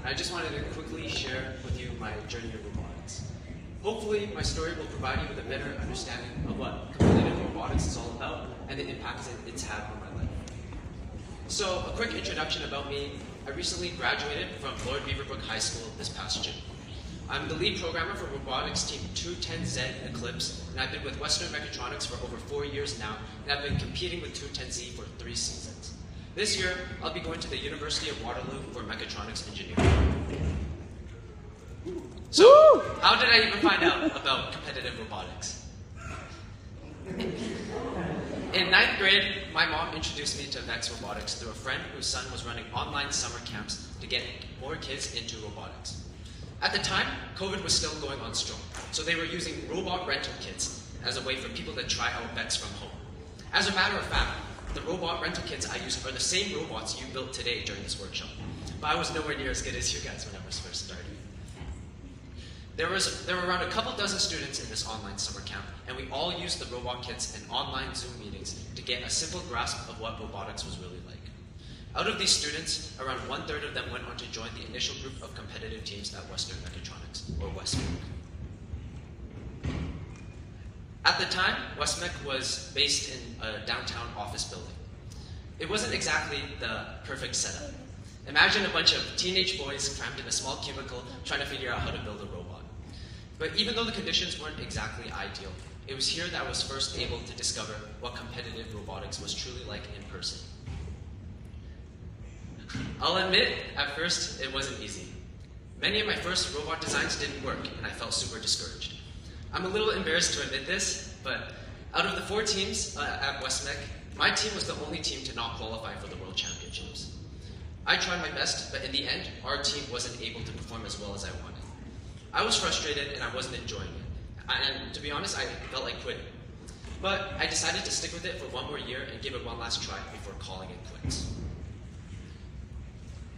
and I just wanted to quickly share with you my journey of robotics. Hopefully, my story will provide you with a better understanding of what competitive robotics is all about and the impact it's had on my life. So, a quick introduction about me. I recently graduated from Lord Beaverbrook High School this past June. I'm the lead programmer for robotics team 210Z Eclipse, and I've been with Western Mechatronics for over 4 years now, and I've been competing with 210Z for 3 seasons. This year, I'll be going to the University of Waterloo for mechatronics engineering. So, how did I even find out about competitive robotics? In 9th grade, my mom introduced me to Vex Robotics through a friend whose son was running online summer camps to get more kids into robotics. At the time, COVID was still going on strong, so they were using robot rental kits as a way for people to try out Vex from home. As a matter of fact, the robot rental kits I use are the same robots you built today during this workshop, but I was nowhere near as good as you guys when I was first starting. There were around a couple dozen students in this online summer camp, and we all used the robot kits and online Zoom meetings to get a simple grasp of what robotics was really like. Out of these students, around 1/3 of them went on to join the initial group of competitive teams at Western Mechatronics, or Westmech. At the time, Westmech was based in a downtown office building. It wasn't exactly the perfect setup. Imagine a bunch of teenage boys crammed in a small cubicle trying to figure out how to build a robot. But even though the conditions weren't exactly ideal, it was here that I was first able to discover what competitive robotics was truly like in person. I'll admit, at first, it wasn't easy. Many of my first robot designs didn't work, and I felt super discouraged. I'm a little embarrassed to admit this, but out of the 4 teams at Westmech, my team was the only team to not qualify for the World Championships. I tried my best, but in the end, our team wasn't able to perform as well as I wanted. I was frustrated and I wasn't enjoying it. And to be honest, I felt like quitting. But I decided to stick with it for 1 more year and give it one last try before calling it quits.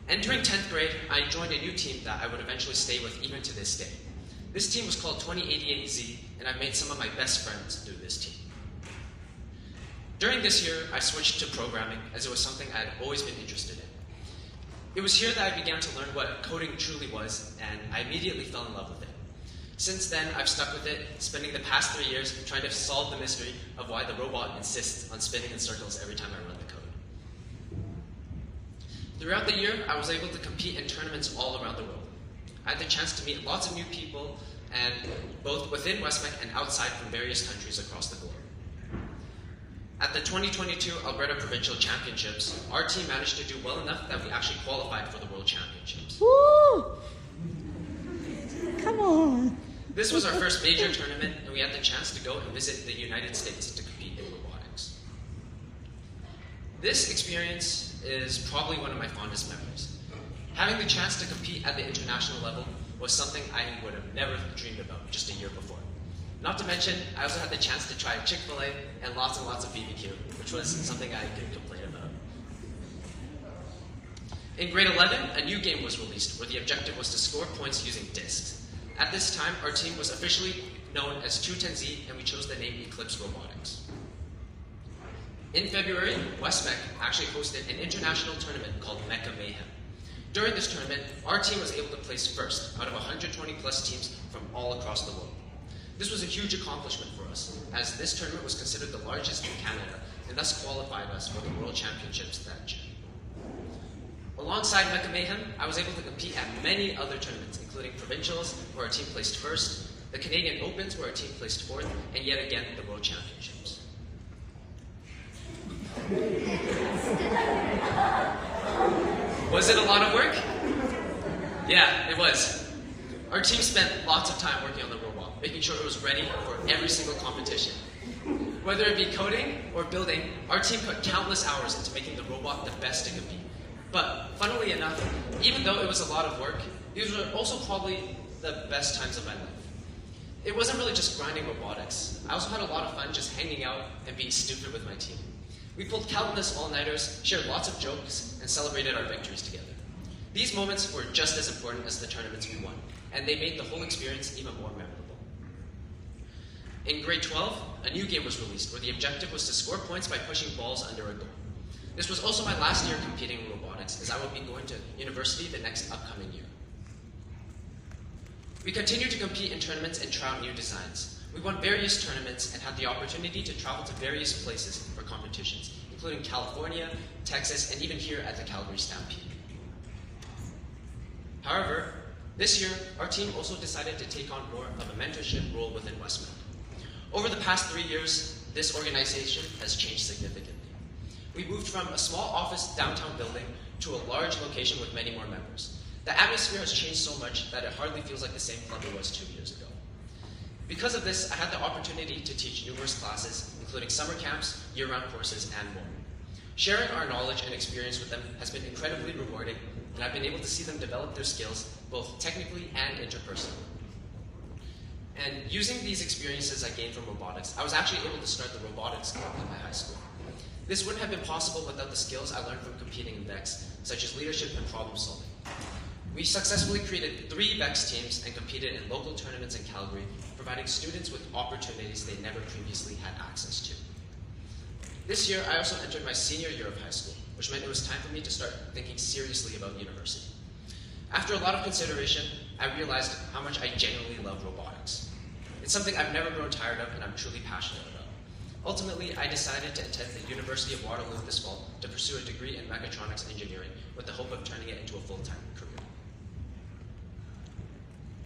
Entering 10th grade, I joined a new team that I would eventually stay with even to this day. This team was called 2088Z, and I've made some of my best friends through this team. During this year, I switched to programming as it was something I had always been interested in. It was here that I began to learn what coding truly was, and I immediately fell in love with it. Since then, I've stuck with it, spending the past 3 years trying to solve the mystery of why the robot insists on spinning in circles every time I run the code. Throughout the year, I was able to compete in tournaments all around the world. I had the chance to meet lots of new people, and both within Westmech and outside from various countries across the globe. At the 2022 Alberta Provincial Championships, our team managed to do well enough that we actually qualified for the World Championships. Woo! Come on! This was our first major tournament, and we had the chance to go and visit the United States to compete in robotics. This experience is probably one of my fondest memories. Having the chance to compete at the international level was something I would have never dreamed about just a year before. Not to mention, I also had the chance to try Chick-fil-A and lots of BBQ, which was something I couldn't complain about. In grade 11, a new game was released where the objective was to score points using discs. At this time, our team was officially known as 210Z, and we chose the name Eclipse Robotics. In February, Westmech actually hosted an international tournament called Mecha Mayhem. During this tournament, our team was able to place first out of 120 plus teams from all across the world. This was a huge accomplishment for us, as this tournament was considered the largest in Canada and thus qualified us for the World Championships that year. Alongside Mecha Mayhem, I was able to compete at many other tournaments, including Provincials, where our team placed first, the Canadian Opens, where our team placed fourth, and yet again, the World Championships. Was it a lot of work? Yeah, it was. Our team spent lots of time working on the robot, making sure it was ready for every single competition. Whether it be coding or building, our team put countless hours into making the robot the best it could be. But funnily enough, even though it was a lot of work, these were also probably the best times of my life. It wasn't really just grinding robotics. I also had a lot of fun just hanging out and being stupid with my team. We pulled countless all-nighters, shared lots of jokes, and celebrated our victories together. These moments were just as important as the tournaments we won, and they made the whole experience even more memorable. In grade 12, a new game was released where the objective was to score points by pushing balls under a goal. This was also my last year competing in robotics, as I will be going to university the next upcoming year. We continue to compete in tournaments and try out new designs. We won various tournaments and had the opportunity to travel to various places for competitions, including California, Texas, and even here at the Calgary Stampede. However, this year, our team also decided to take on more of a mentorship role within Westmount. Over the past 3 years, this organization has changed significantly. We moved from a small office downtown building to a large location with many more members. The atmosphere has changed so much that it hardly feels like the same club it was 2 years ago. Because of this, I had the opportunity to teach numerous classes, including summer camps, year-round courses, and more. Sharing our knowledge and experience with them has been incredibly rewarding, and I've been able to see them develop their skills, both technically and interpersonally. And using these experiences I gained from robotics, I was actually able to start the robotics club at my high school. This wouldn't have been possible without the skills I learned from competing in VEX, such as leadership and problem solving. We successfully created 3 VEX teams and competed in local tournaments in Calgary, providing students with opportunities they never previously had access to. This year, I also entered my senior year of high school, which meant it was time for me to start thinking seriously about university. After a lot of consideration, I realized how much I genuinely love robotics. It's something I've never grown tired of and I'm truly passionate about. Ultimately, I decided to attend the University of Waterloo this fall to pursue a degree in mechatronics engineering with the hope of turning it into a full-time career.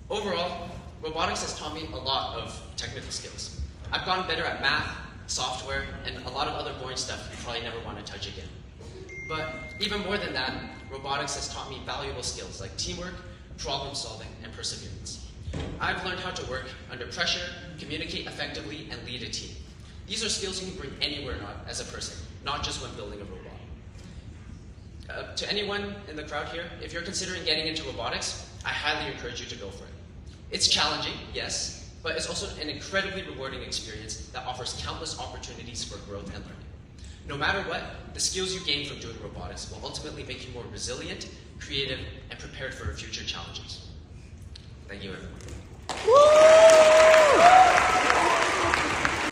Overall, robotics has taught me a lot of technical skills. I've gotten better at math, software, and a lot of other boring stuff you probably never want to touch again. But even more than that, robotics has taught me valuable skills like teamwork, problem solving, and perseverance. I've learned how to work under pressure, communicate effectively, and lead a team. These are skills you can bring anywhere as a person, not just when building a robot. To anyone in the crowd here, if you're considering getting into robotics, I highly encourage you to go for it. It's challenging, yes, but it's also an incredibly rewarding experience that offers countless opportunities for growth and learning. No matter what, the skills you gain from doing robotics will ultimately make you more resilient, creative, and prepared for future challenges. Thank you, everyone.